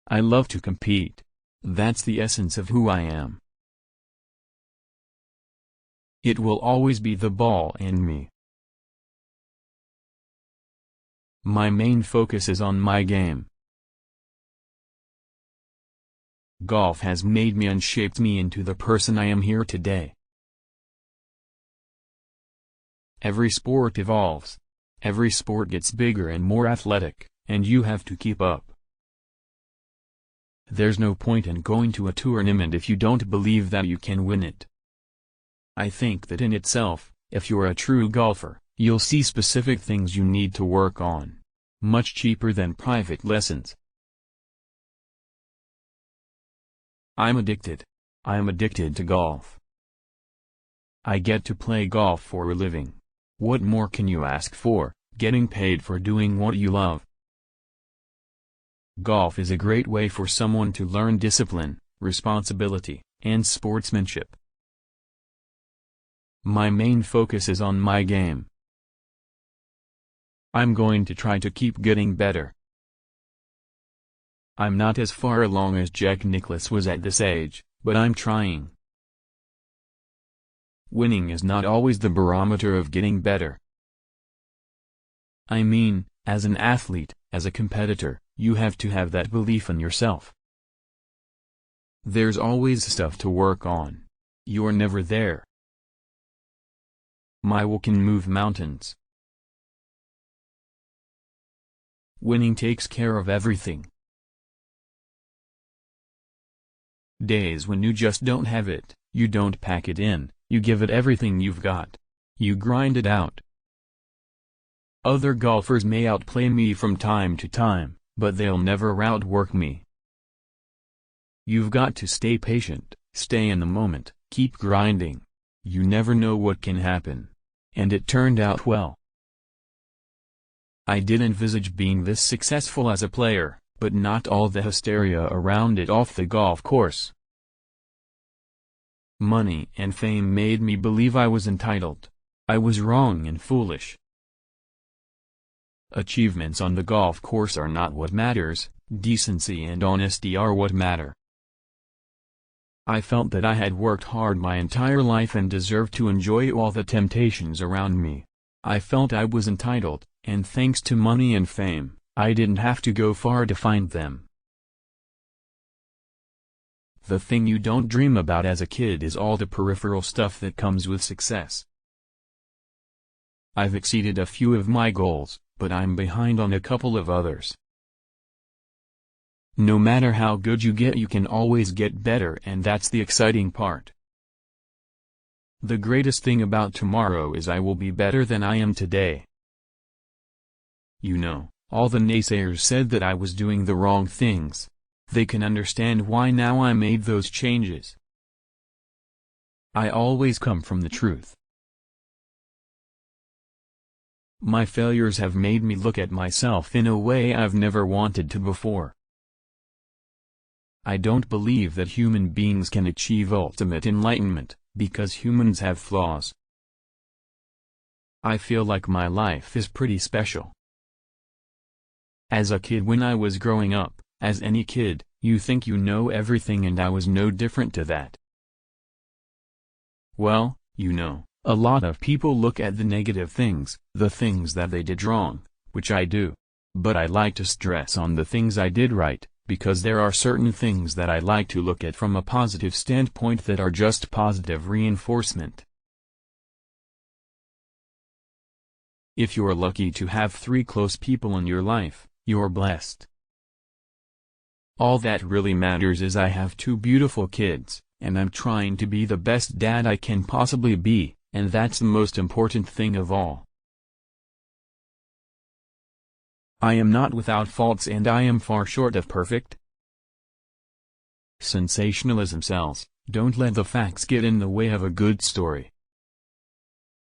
I love to compete. That's the essence of who I am. It will always be the ball and me. My main focus is on my game. Golf has made me and shaped me into the person I am here today. Every sport evolves. Every sport gets bigger and more athletic, and you have to keep up. There's no point in going to a tournament if you don't believe that you can win it. I think that in itself, if you're a true golfer, you'll see specific things you need to work on. Much cheaper than private lessons. I'm addicted. I am addicted to golf. I get to play golf for a living. What more can you ask for, getting paid for doing what you love? Golf is a great way for someone to learn discipline, responsibility, and sportsmanship. My main focus is on my game. I'm going to try to keep getting better. I'm not as far along as Jack Nicklaus was at this age, but I'm trying. Winning is not always the barometer of getting better. I mean, as an athlete, as a competitor, you have to have that belief in yourself. There's always stuff to work on. You're never there. My will can move mountains. Winning takes care of everything. Days when you just don't have it, you don't pack it in, you give it everything you've got. You grind it out. Other golfers may outplay me from time to time, but they'll never outwork me. You've got to stay patient, stay in the moment, keep grinding. You never know what can happen. And it turned out well. I did envisage being this successful as a player, but not all the hysteria around it off the golf course. Money and fame made me believe I was entitled. I was wrong and foolish. Achievements on the golf course are not what matters, decency and honesty are what matter. I felt that I had worked hard my entire life and deserved to enjoy all the temptations around me. I felt I was entitled, and thanks to money and fame, I didn't have to go far to find them. The thing you don't dream about as a kid is all the peripheral stuff that comes with success. I've exceeded a few of my goals, but I'm behind on a couple of others. No matter how good you get, you can always get better, and that's the exciting part. The greatest thing about tomorrow is I will be better than I am today. You know, all the naysayers said that I was doing the wrong things. They can understand why now I made those changes. I always come from the truth. My failures have made me look at myself in a way I've never wanted to before. I don't believe that human beings can achieve ultimate enlightenment, because humans have flaws. I feel like my life is pretty special. As a kid, when I was growing up, as any kid, you think you know everything, and I was no different to that. Well, you know, a lot of people look at the negative things, the things that they did wrong, which I do. But I like to stress on the things I did right, because there are certain things that I like to look at from a positive standpoint that are just positive reinforcement. If you're lucky to have 3 close people in your life, you're blessed. All that really matters is I have 2 beautiful kids, and I'm trying to be the best dad I can possibly be, and that's the most important thing of all. I am not without faults, and I am far short of perfect. Sensationalism sells. Don't let the facts get in the way of a good story.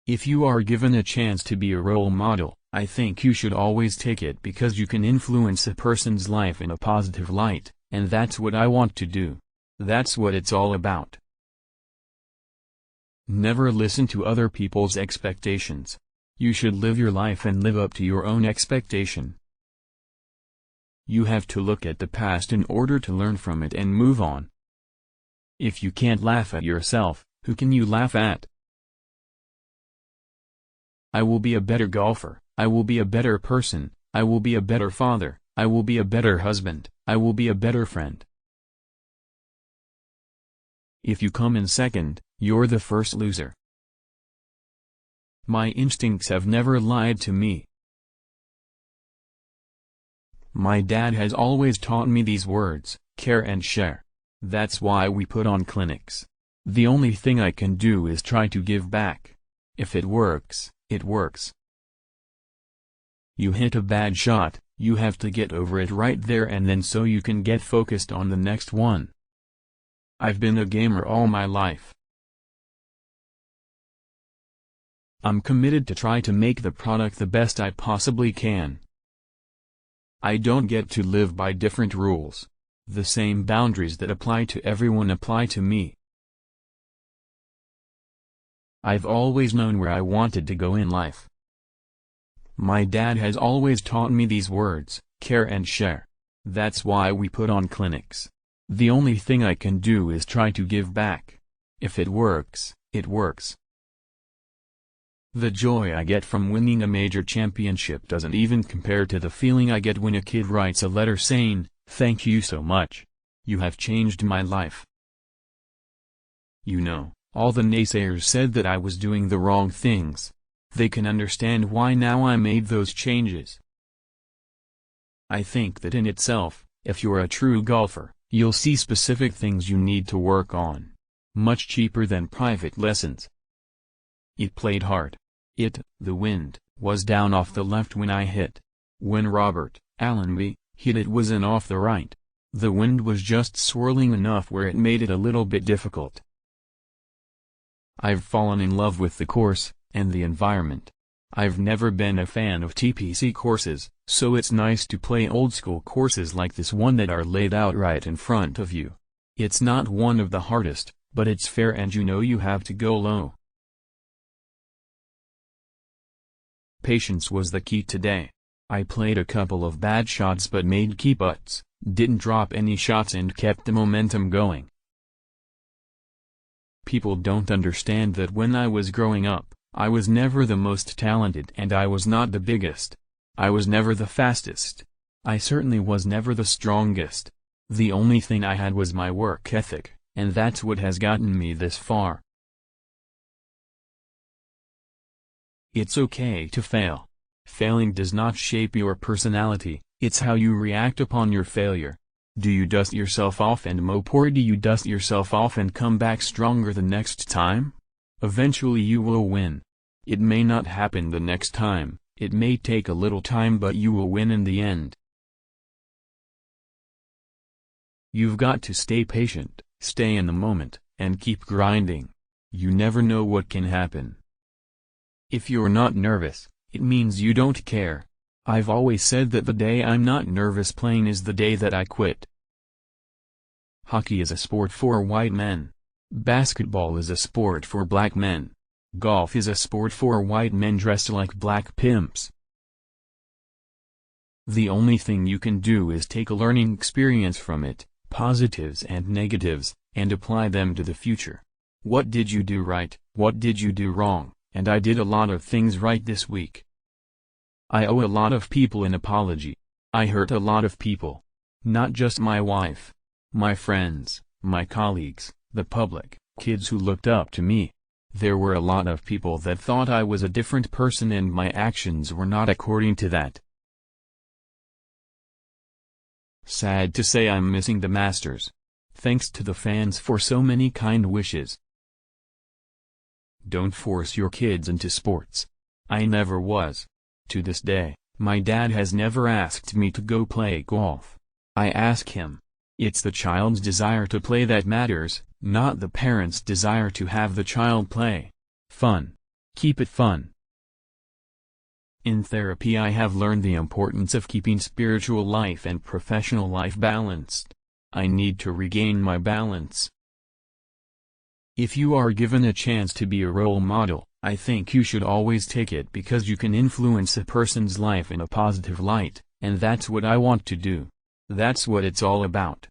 If you are given a chance to be a role model, I think you should always take it, because you can influence a person's life in a positive light, and that's what I want to do. That's what it's all about. Never listen to other people's expectations. You should live your life and live up to your own expectation. You have to look at the past in order to learn from it and move on. If you can't laugh at yourself, who can you laugh at? I will be a better golfer, I will be a better person, I will be a better father, I will be a better husband, I will be a better friend. If you come in second, you're the first loser. My instincts have never lied to me. My dad has always taught me these words, care and share. That's why we put on clinics. The only thing I can do is try to give back. If it works, it works. You hit a bad shot, you have to get over it right there and then so you can get focused on the next one. I've been a gamer all my life. I'm committed to try to make the product the best I possibly can. I don't get to live by different rules. The same boundaries that apply to everyone apply to me. I've always known where I wanted to go in life. My dad has always taught me these words, care and share. That's why we put on clinics. The only thing I can do is try to give back. If it works, it works. The joy I get from winning a major championship doesn't even compare to the feeling I get when a kid writes a letter saying, "Thank you so much. You have changed my life." You know, all the naysayers said that I was doing the wrong things. They can understand why now I made those changes. I think that in itself, if you're a true golfer, you'll see specific things you need to work on. Much cheaper than private lessons. It played hard. The wind, was down off the left when I hit. When Robert Allenby hit it was in off the right. The wind was just swirling enough where it made it a little bit difficult. I've fallen in love with the course, and the environment. I've never been a fan of TPC courses, so it's nice to play old-school courses like this one that are laid out right in front of you. It's not one of the hardest, but it's fair and you know you have to go low. Patience was the key today. I played a couple of bad shots but made key putts, didn't drop any shots and kept the momentum going. People don't understand that when I was growing up, I was never the most talented and I was not the biggest. I was never the fastest. I certainly was never the strongest. The only thing I had was my work ethic, and that's what has gotten me this far. It's okay to fail. Failing does not shape your personality, it's how you react upon your failure. Do you dust yourself off and mope, or do you dust yourself off and come back stronger the next time? Eventually you will win. It may not happen the next time, it may take a little time, but you will win in the end. You've got to stay patient, stay in the moment, and keep grinding. You never know what can happen. If you're not nervous, it means you don't care. I've always said that the day I'm not nervous playing is the day that I quit. Hockey is a sport for white men. Basketball is a sport for black men. Golf is a sport for white men dressed like black pimps. The only thing you can do is take a learning experience from it, positives and negatives, and apply them to the future. What did you do right, what did you do wrong? And I did a lot of things right this week. I owe a lot of people an apology. I hurt a lot of people. Not just my wife. My friends, my colleagues, the public, kids who looked up to me. There were a lot of people that thought I was a different person and my actions were not according to that. Sad to say I'm missing the Masters. Thanks to the fans for so many kind wishes. Don't force your kids into sports. I never was. To this day, my dad has never asked me to go play golf. I ask him. It's the child's desire to play that matters, not the parent's desire to have the child play. Fun. Keep it fun. In therapy I have learned the importance of keeping spiritual life and professional life balanced. I need to regain my balance. If you are given a chance to be a role model, I think you should always take it because you can influence a person's life in a positive light, and that's what I want to do. That's what it's all about.